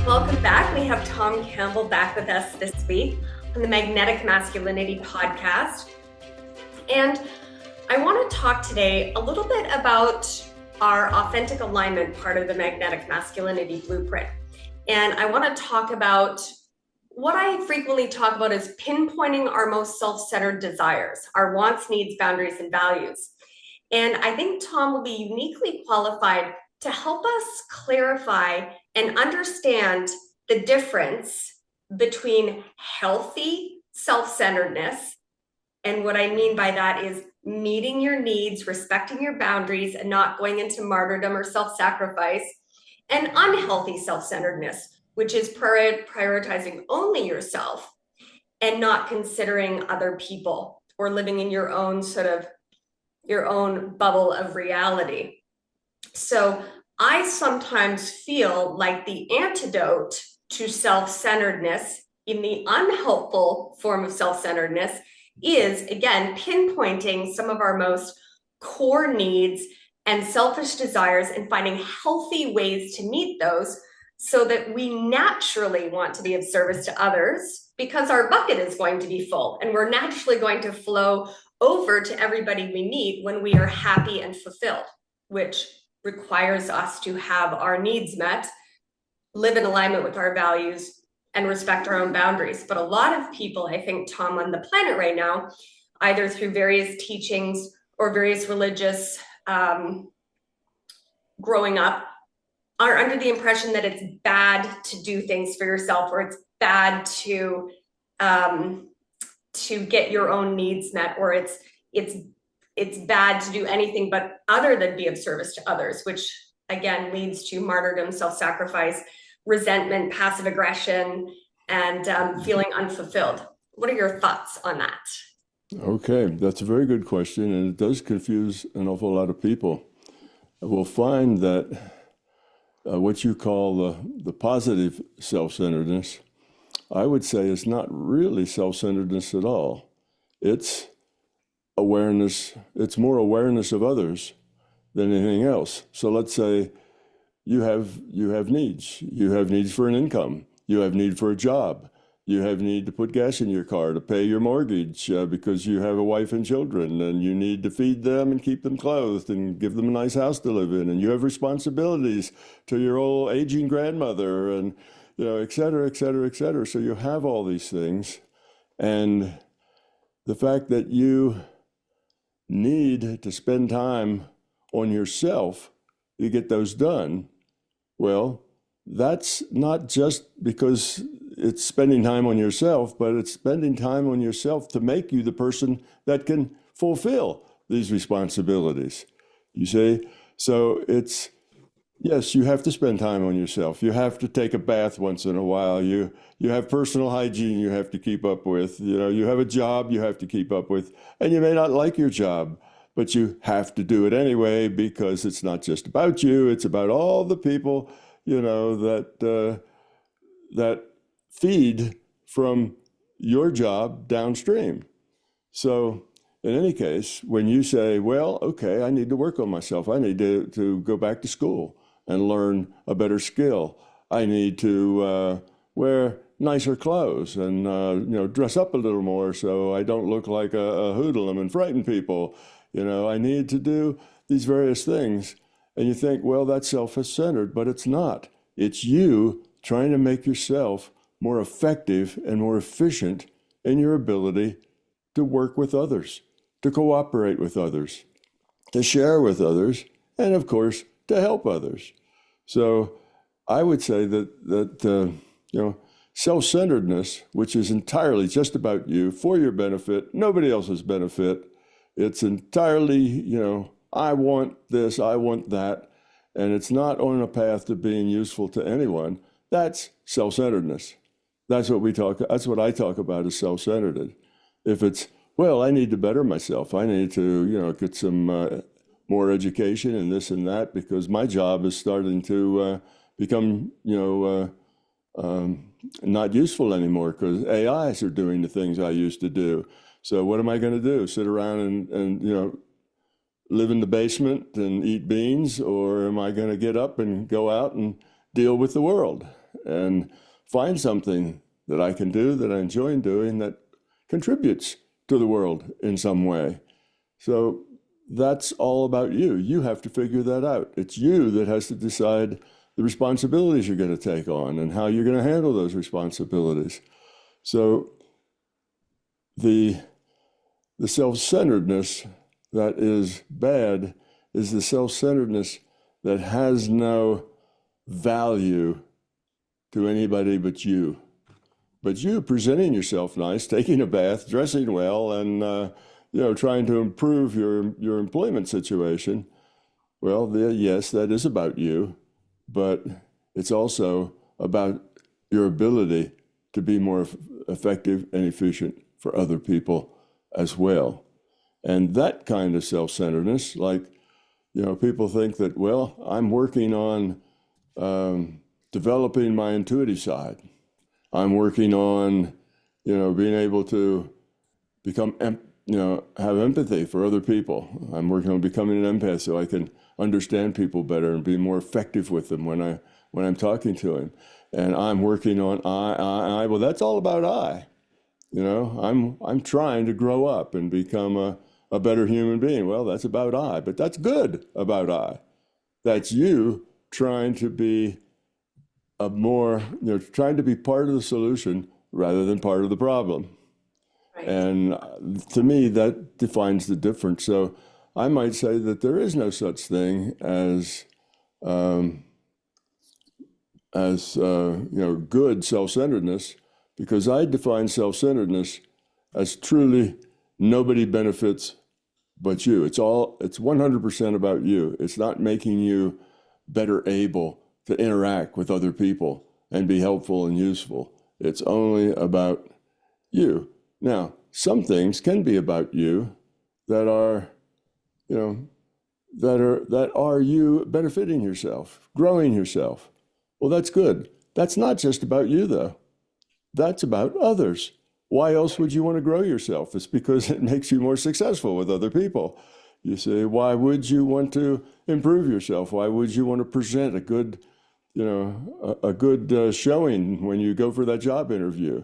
Welcome back. We have Tom Campbell back with us this week on the Magnetic Masculinity podcast. And I want to talk today a little bit about our authentic alignment part of the Magnetic Masculinity blueprint. And I want to talk about what I frequently talk about is pinpointing our most self-centered desires, our wants, needs, boundaries, and values. And I think Tom will be uniquely qualified to help us clarify and understand the difference between healthy self-centeredness, and what I mean by that is meeting your needs, respecting your boundaries, and not going into martyrdom or self-sacrifice, and unhealthy self-centeredness, which is prioritizing only yourself and not considering other people or living in your own your own bubble of reality. So I sometimes feel like the antidote to self-centeredness in the unhelpful form of self-centeredness is, again, pinpointing some of our most core needs and selfish desires and finding healthy ways to meet those so that we naturally want to be of service to others because our bucket is going to be full and we're naturally going to flow over to everybody we meet when we are happy and fulfilled, which requires us to have our needs met, live in alignment with our values, and respect our own boundaries. But a lot of people, I think, Tom, on the planet right now, either through various teachings or various religious growing up, are under the impression that it's bad to do things for yourself, or it's bad to get your own needs met, or it's bad to do anything but other than be of service to others, which again leads to martyrdom, self-sacrifice, resentment, passive aggression, and feeling unfulfilled. What are your thoughts on that? Okay, that's a very good question, and it does confuse an awful lot of people. We'll find that what you call the positive self-centeredness, I would say is not really self-centeredness at all. It's awareness, it's more awareness of others than anything else. So let's say you have needs. You have needs for an income. You have need for a job. You have need to put gas in your car to pay your mortgage because you have a wife and children, and you need to feed them and keep them clothed and give them a nice house to live in. And you have responsibilities to your old aging grandmother, and et cetera, et cetera, et cetera. So you have all these things, and the fact that you need to spend time on yourself to get those done, well, that's not just because it's spending time on yourself, but it's spending time on yourself to make you the person that can fulfill these responsibilities. You see? So it's, yes, you have to spend time on yourself. You have to take a bath once in a while. You have personal hygiene you have to keep up with. You have a job you have to keep up with. And you may not like your job, but you have to do it anyway because it's not just about you. It's about all the people, that feed from your job downstream. So in any case, when you say, well, okay, I need to work on myself. I need to go back to school and learn a better skill. I need to wear nicer clothes and dress up a little more so I don't look like a hoodlum and frighten people. I need to do these various things. And you think, well, that's self-centered, but it's not. It's you trying to make yourself more effective and more efficient in your ability to work with others, to cooperate with others, to share with others, and of course, to help others. So I would say that self-centeredness, which is entirely just about you, for your benefit, nobody else's benefit. It's entirely, I want this, I want that, and it's not on a path to being useful to anyone. That's self-centeredness. That's what I talk about as self-centered. If it's, well, I need to better myself. I need to, get some more education and this and that because my job is starting to become, not useful anymore because AIs are doing the things I used to do. So what am I going to do? Sit around and live in the basement and eat beans, or am I going to get up and go out and deal with the world? and find something that I can do, that I enjoy doing, that contributes to the world in some way. So that's all about you. You have to figure that out. It's you that has to decide the responsibilities you're going to take on and how you're going to handle those responsibilities. So the self-centeredness that is bad is the self-centeredness that has no value to anybody but you. But you presenting yourself nice, taking a bath, dressing well, and trying to improve your employment situation. Well, yes, that is about you, but it's also about your ability to be more effective and efficient for other people as well. And that kind of self-centeredness, like, people think that, well, I'm working on developing my intuitive side. I'm working on, being able to become, have empathy for other people. I'm working on becoming an empath so I can understand people better and be more effective with them when I'm talking to them. And I'm working on I. Well, that's all about I. I'm trying to grow up and become a better human being. Well, that's about I, but that's good about I. That's you trying to be trying to be part of the solution rather than part of the problem. Right. And to me, that defines the difference. So I might say that there is no such thing as good self-centeredness, because I define self-centeredness as truly nobody benefits but you. It's 100% about you. It's not making you better able to interact with other people and be helpful and useful. It's only about you. Now, some things can be about you that are you benefiting yourself, growing yourself. Well, that's good. That's not just about you, though. That's about others. Why else would you want to grow yourself? It's because it makes you more successful with other people. You say, why would you want to improve yourself? Why would you want to present a good showing when you go for that job interview?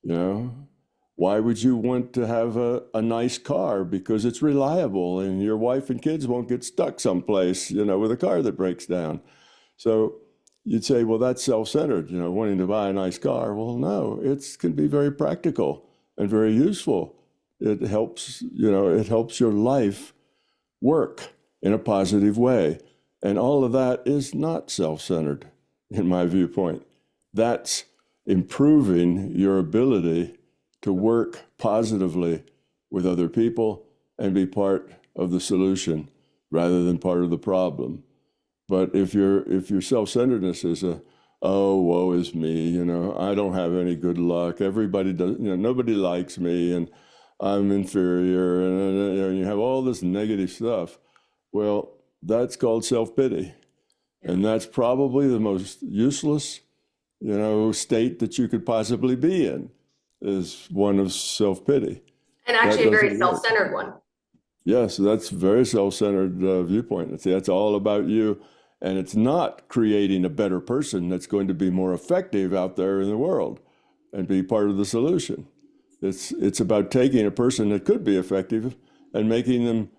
Why would you want to have a nice car? Because it's reliable and your wife and kids won't get stuck someplace, with a car that breaks down. So you'd say, well, that's self-centered, wanting to buy a nice car. Well, no, it can be very practical and very useful. It helps your life work in a positive way. And all of that is not self-centered, in my viewpoint. That's improving your ability to work positively with other people and be part of the solution rather than part of the problem. But if your self-centeredness is oh, woe is me, I don't have any good luck. Everybody does, nobody likes me, and I'm inferior, and you have all this negative stuff. Well, that's called self-pity. Yeah. And that's probably the most useless, state that you could possibly be in, is one of self-pity. And actually a very self-centered one. Yes, that's a very self-centered viewpoint. That's all about you. And it's not creating a better person that's going to be more effective out there in the world and be part of the solution. It's about taking a person that could be effective and making them,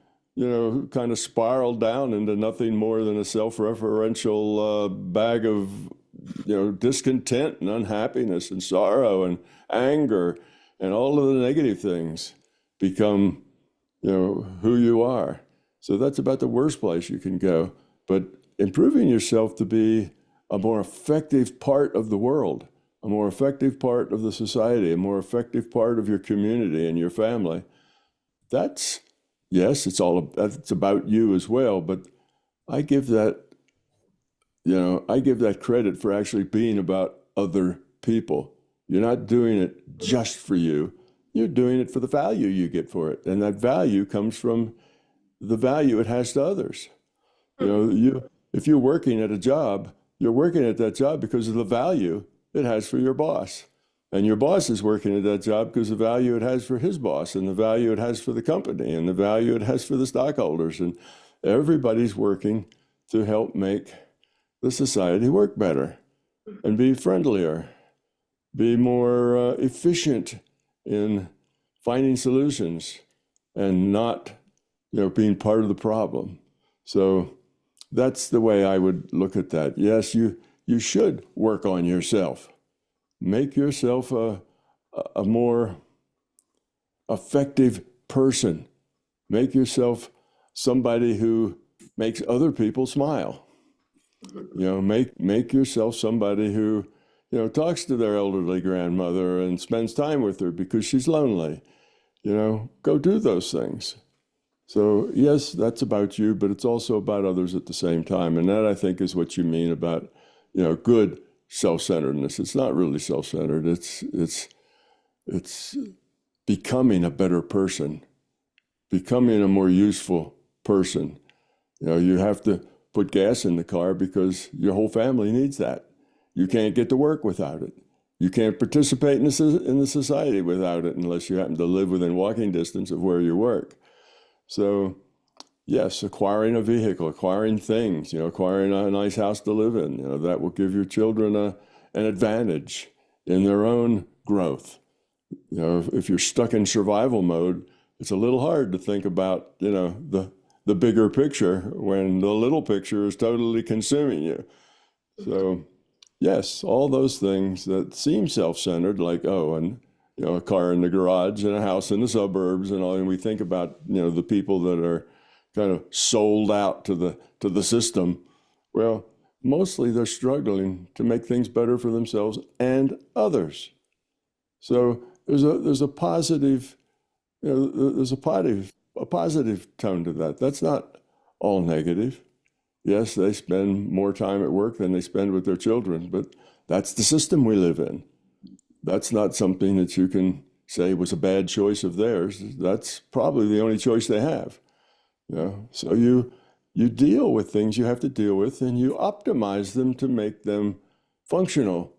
kind of spiral down into nothing more than a self-referential bag of, discontent and unhappiness and sorrow and anger, and all of the negative things become, who you are. So that's about the worst place you can go. But improving yourself to be a more effective part of the world, a more effective part of the society, a more effective part of your community and your family, that's, yes, it's about you as well, but I give that credit for actually being about other people. You're not doing it just for you. You're doing it for the value you get for it. And that value comes from the value it has to others. If you're working at a job, you're working at that job because of the value it has for your boss. And your boss is working at that job because of the value it has for his boss, and the value it has for the company, and the value it has for the stockholders. And everybody's working to help make the society work better. and be friendlier, be more efficient in finding solutions and not, being part of the problem. So that's the way I would look at that. Yes, you should work on yourself. Make yourself a more effective person. Make yourself somebody who makes other people smile. Make yourself somebody who, talks to their elderly grandmother and spends time with her because she's lonely. Go do those things. So yes, that's about you, but it's also about others at the same time. And that, I think, is what you mean about, good self-centeredness. It's not really self-centered. It's becoming a better person, becoming a more useful person. You have to put gas in the car because your whole family needs that. You can't get to work without it. You can't participate in the society without it unless you happen to live within walking distance of where you work. So yes, acquiring a vehicle, acquiring things, acquiring a nice house to live in, that will give your children an advantage in their own growth. If you're stuck in survival mode, it's a little hard to think about, the bigger picture when the little picture is totally consuming you. So yes, all those things that seem self-centered, like, a car in the garage and a house in the suburbs and all, and we think about, the people that are kind of sold out to the system. Well, mostly they're struggling to make things better for themselves and others. So there's a positive, there's a positive tone to that. That's not all negative. Yes, they spend more time at work than they spend with their children, but that's the system we live in. That's not something that you can say was a bad choice of theirs. That's probably the only choice they have. So you deal with things you have to deal with, and you optimize them to make them functional,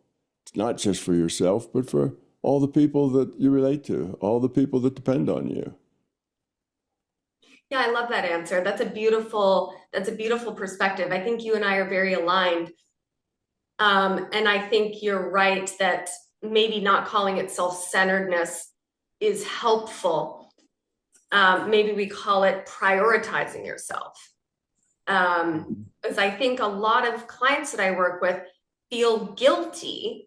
not just for yourself, but for all the people that you relate to, all the people that depend on you. Yeah, I love that answer. That's a beautiful perspective. I think you and I are very aligned. And I think you're right that maybe not calling it self-centeredness is helpful. Maybe we call it prioritizing yourself. Because I think a lot of clients that I work with feel guilty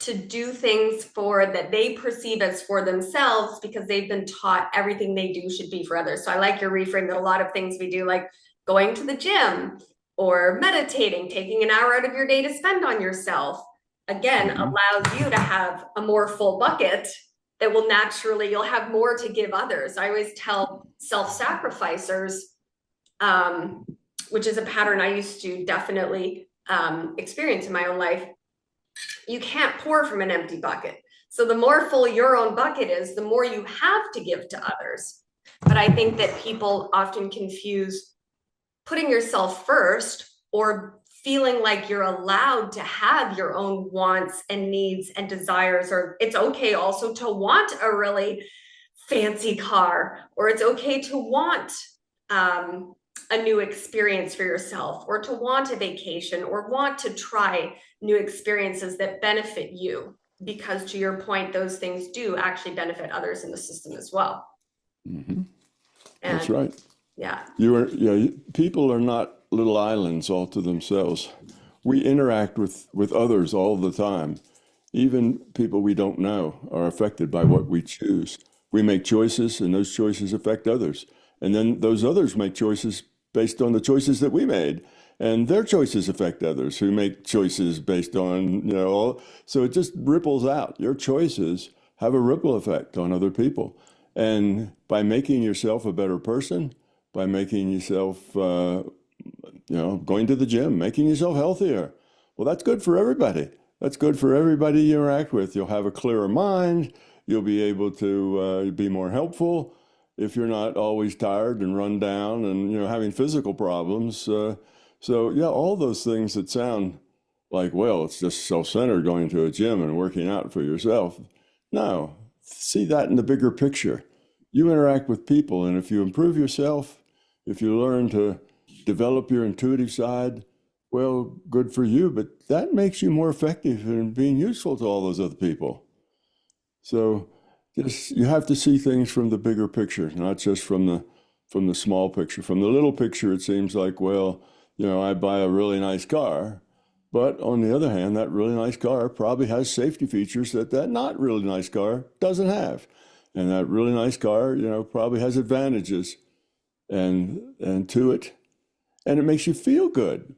to do things that they perceive as for themselves because they've been taught everything they do should be for others. So I like your reframe that a lot of things we do, like going to the gym or meditating, taking an hour out of your day to spend on yourself, again, allows you to have a more full bucket that will naturally, you'll have more to give others. I always tell self-sacrificers, which is a pattern I used to definitely experience in my own life. You can't pour from an empty bucket. So the more full your own bucket is, the more you have to give to others. But I think that people often confuse putting yourself first or feeling like you're allowed to have your own wants and needs and desires, or it's okay also to want a really fancy car, or it's okay to want a new experience for yourself, or to want a vacation, or want to try new experiences that benefit you, because to your point, those things do actually benefit others in the system as well. That's right. Yeah. People are not little islands all to themselves. We interact with others all the time. Even people we don't know are affected by what we choose. We make choices, and those choices affect others. And then those others make choices based on the choices that we made. And their choices affect others who make choices based on, so it just ripples out. Your choices have a ripple effect on other people. And by making yourself a better person, by making yourself, going to the gym, making yourself healthier, well, that's good for everybody. That's good for everybody you interact with. You'll have a clearer mind. You'll be able to be more helpful if you're not always tired and run down and, having physical problems. So, all those things that sound like, well, it's just self-centered going to a gym and working out for yourself. No, see that in the bigger picture. You interact with people, and if you improve yourself, if you learn to develop your intuitive side, Well, good for you, but that makes you more effective in being useful to all those other people. So just you have to see things from the bigger picture, not just from the small picture. From the little picture, it seems like, well, I buy a really nice car, but on the other hand, that really nice car probably has safety features that not really nice car doesn't have. And that really nice car, probably has advantages and to it, and it makes you feel good.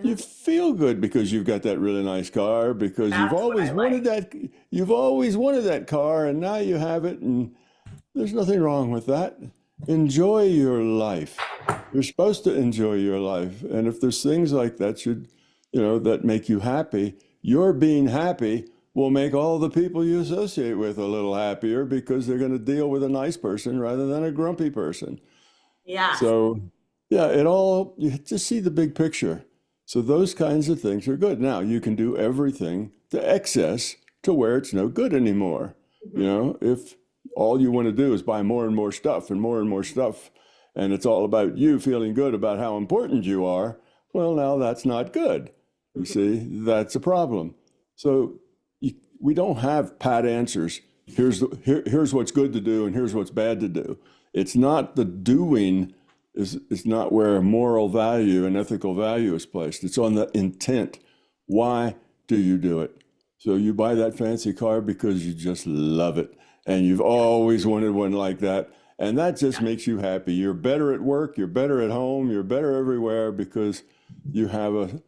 You Yeah, feel good because you've got that really nice car, because that's what I like. you've always wanted that car, and now you have it, and there's nothing wrong with that. Enjoy your life. You're supposed to enjoy your life. And if there's things like that that make you happy, your being happy will make all the people you associate with a little happier, because they're going to deal with a nice person rather than a grumpy person. Yes. So, yeah, you just see the big picture. So those kinds of things are good. Now, you can do everything to excess to where it's no good anymore. Mhm. If all you want to do is buy more and more stuff, and it's all about you feeling good about how important you are, well, now that's not good. You Mhm. see, that's a problem. So we don't have pat answers. Here's what's good to do and here's what's bad to do. It's not the doing is not where moral value and ethical value is placed. It's on the intent. Why do you do it? So you buy that fancy car because you just love it, and you've always wanted one like that, and that just makes you happy. You're better at work, you're better at home, you're better everywhere because you have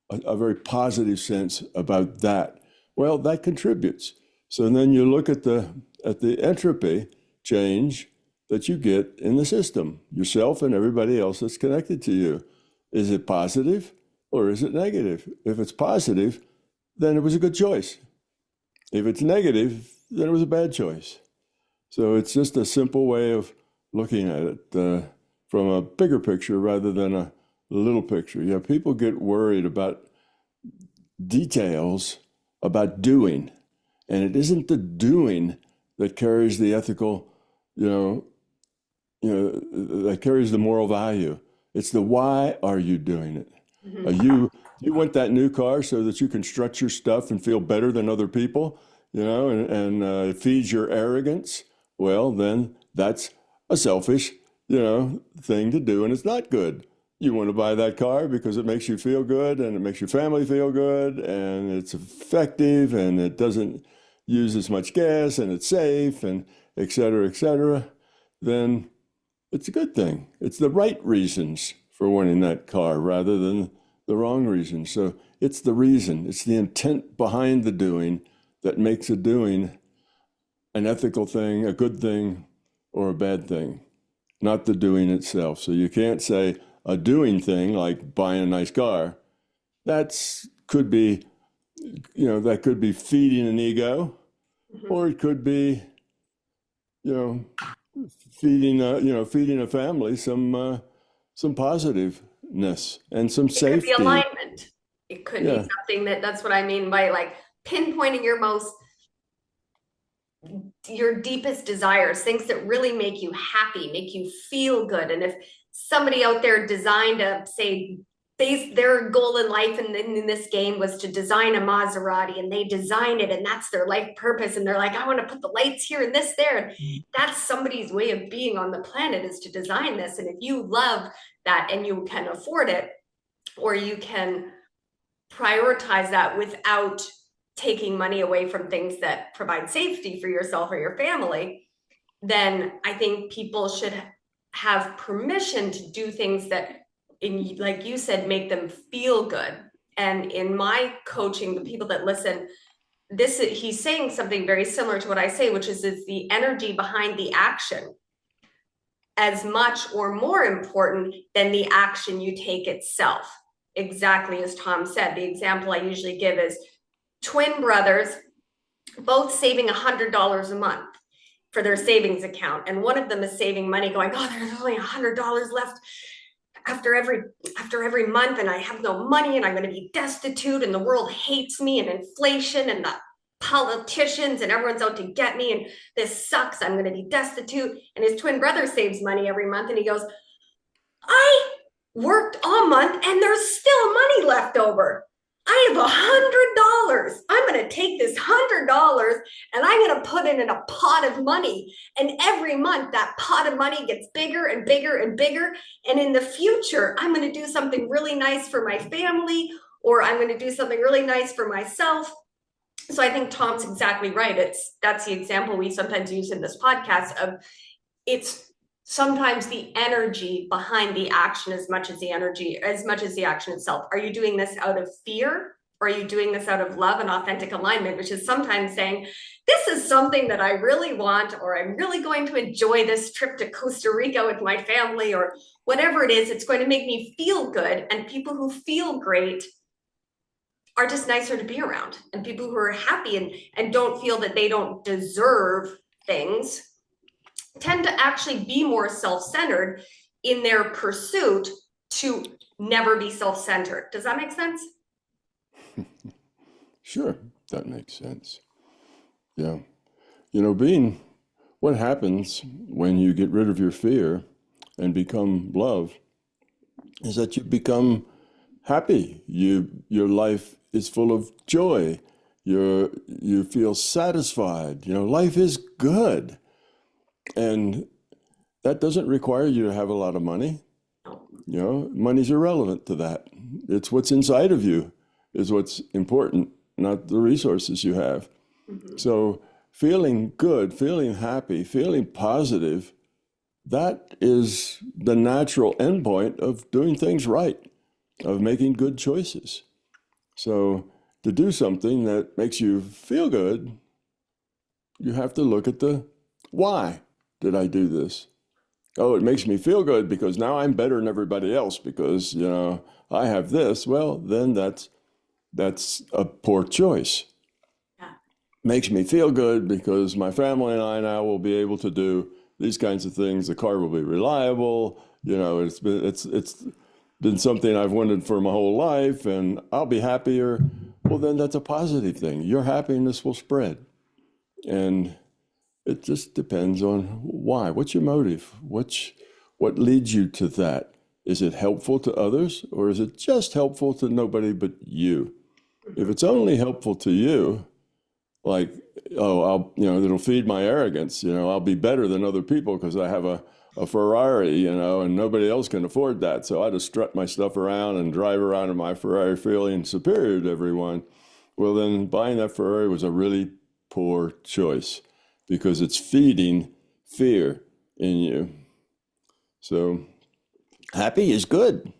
a very positive sense about that. Well, that contributes. So then you look at the entropy change that you get in the system, yourself and everybody else that's connected to you. Is it positive or is it negative? If it's positive, then it was a good choice. If it's negative, then it was a bad choice. So it's just a simple way of looking at it from a bigger picture rather than a little picture. Yeah, people get worried about details, about doing, and it isn't the doing that carries the ethical, you know, that carries the moral value. It's the why are you doing it? Mhm. You want that new car so that you can strut your stuff and feel better than other people, and it feeds your arrogance. Well, then that's a selfish, thing to do, and it's not good. You want to buy that car because it makes you feel good and it makes your family feel good and it's effective and it doesn't use as much gas and it's safe and et cetera, et cetera. Then it's a good thing. It's the right reasons for wanting that car rather than the wrong reasons. So it's the reason, it's the intent behind the doing that makes a doing an ethical thing, a good thing, or a bad thing, not the doing itself. So you can't say a doing thing like buying a nice car. That's could be, that could be feeding an ego, Mhm. or it could be, you know, feeding a family some positiveness and some It could be safety. alignment. It could be Yeah, something that's what I mean by like pinpointing your deepest desires, things that really make you happy, make you feel good. And if somebody out there designed a, say, their goal in life in this game was to design a Maserati, and they design it and that's their life purpose, and they're like, I want to put the lights here and this there, and that's somebody's way of being on the planet, is to design this. And if you love that and you can afford it, or you can prioritize that without taking money away from things that provide safety for yourself or your family, then I think people should have permission to do things that, like you said, make them feel good. And in my coaching, the people that listen, he's saying something very similar to what I say, which is the energy behind the action as much or more important than the action you take itself. Exactly as Tom said, the example I usually give is twin brothers, both saving $100 a month for their savings account. And one of them is saving money going, oh, there's only $100 left after every month, and I have no money, and I'm going to be destitute, and the world hates me, and inflation, and the politicians, and everyone's out to get me, and this sucks. I'm going to be destitute. And his twin brother saves money every month, and he goes, I worked all month and there's still money left over. I have $100. I'm going to take this $100 and I'm going to put it in a pot of money. And every month that pot of money gets bigger and bigger and bigger. And in the future, I'm going to do something really nice for my family, or I'm going to do something really nice for myself. So I think Tom's exactly right. That's the example we sometimes use in this podcast of, it's sometimes the energy behind the action as much as the action itself. Are you doing this out of fear? Or are you doing this out of love and authentic alignment, which is sometimes saying, this is something that I really want, or I'm really going to enjoy this trip to Costa Rica with my family, or whatever it is, it's going to make me feel good. And people who feel great are just nicer to be around. And people who are happy and don't feel that they don't deserve things tend to actually be more self-centered in their pursuit to never be self-centered. Does that make sense? Sure, that makes sense. Yeah. What happens when you get rid of your fear and become love is that you become happy. Your life is full of joy. You feel satisfied. Life is good. And that doesn't require you to have a lot of money. Money's irrelevant to that. It's what's inside of you is what's important, not the resources you have. Mm-hmm. So feeling good, feeling happy, feeling positive, that is the natural endpoint of doing things right, of making good choices. So to do something that makes you feel good, you have to look at the why did I do this? Oh, it makes me feel good because now I'm better than everybody else because, I have this. Well, then that's a poor choice. Yeah. Makes me feel good because my family and I now will be able to do these kinds of things. The car will be reliable. It's been something I've wanted for my whole life, and I'll be happier. Well, then that's a positive thing. Your happiness will spread. And it just depends on why. What's your motive? What leads you to that? Is it helpful to others, or is it just helpful to nobody but you? If it's only helpful to you, like, it'll feed my arrogance. I'll be better than other people because I have a Ferrari, and nobody else can afford that. So I just strut my stuff around and drive around in my Ferrari feeling superior to everyone. Well, then buying that Ferrari was a really poor choice because it's feeding fear in you. So happy is good.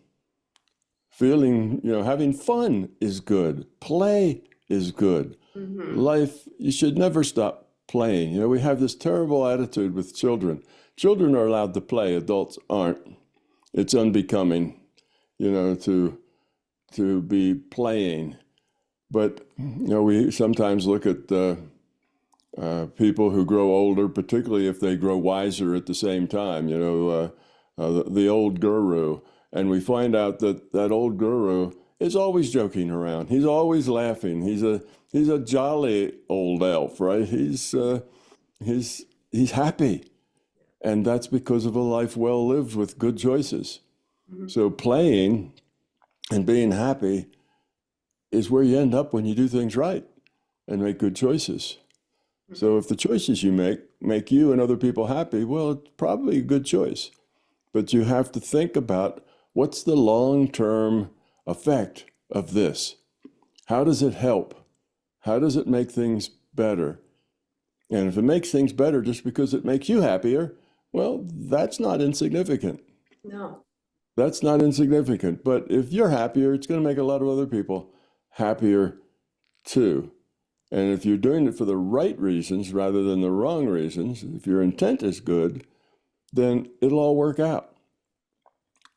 Feeling, having fun is good. Play is good. Mm-hmm. Life, you should never stop playing. We have this terrible attitude with children. Children are allowed to play, adults aren't. It's unbecoming, to be playing. But, we sometimes look at people who grow older, particularly if they grow wiser at the same time, the old guru. And we find out that old guru is always joking around. He's always laughing. He's a jolly old elf, right? He's happy. And that's because of a life well lived with good choices. Mm-hmm. So playing and being happy is where you end up when you do things right and make good choices. Mm-hmm. So if the choices you make you and other people happy, well, it's probably a good choice. But you have to think about what's the long-term effect of this? How does it help? How does it make things better? And if it makes things better just because it makes you happier, well, that's not insignificant. No. That's not insignificant. But if you're happier, it's going to make a lot of other people happier too. And if you're doing it for the right reasons rather than the wrong reasons, if your intent is good, then it'll all work out.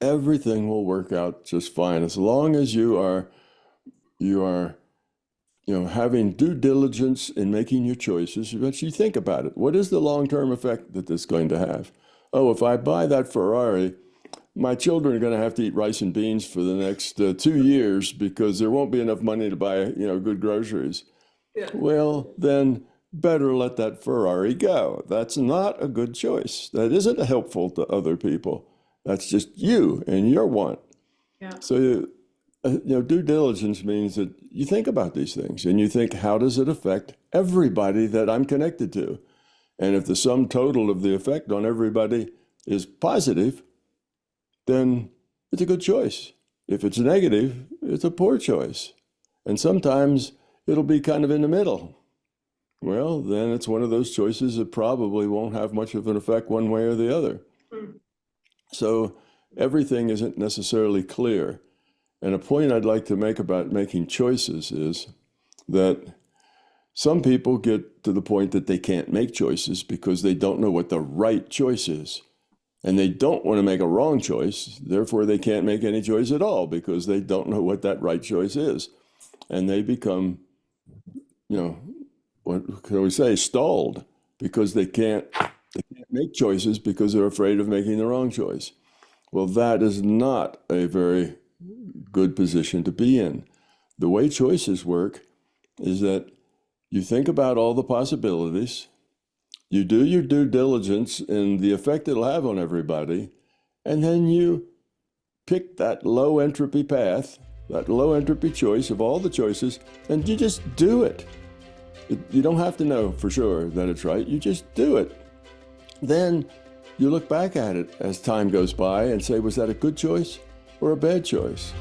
Everything will work out just fine as long as you are having due diligence in making your choices. But you think about it. What is the long-term effect that this is going to have? Oh, if I buy that Ferrari, my children are going to have to eat rice and beans for the next 2 years because there won't be enough money to buy, good groceries. Yeah. Well, then better let that Ferrari go. That's not a good choice. That isn't helpful to other people. That's just you and your want. Yeah. So, due diligence means that you think about these things and you think, how does it affect everybody that I'm connected to? And if the sum total of the effect on everybody is positive, then it's a good choice. If it's negative, it's a poor choice. And sometimes it'll be kind of in the middle. Well, then it's one of those choices that probably won't have much of an effect one way or the other. Mm. So everything isn't necessarily clear. And a point I'd like to make about making choices is that some people get to the point that they can't make choices because they don't know what the right choice is. And they don't want to make a wrong choice. Therefore, they can't make any choice at all because they don't know what that right choice is. And they become, what can we say, stalled because they can't make choices because they're afraid of making the wrong choice. Well, that is not a very good position to be in. The way choices work is that you think about all the possibilities, you do your due diligence in the effect it'll have on everybody, and then you pick that low entropy path, that low entropy choice of all the choices, and you just do it. You don't have to know for sure that it's right, you just do it. Then you look back at it as time goes by and say, was that a good choice or a bad choice?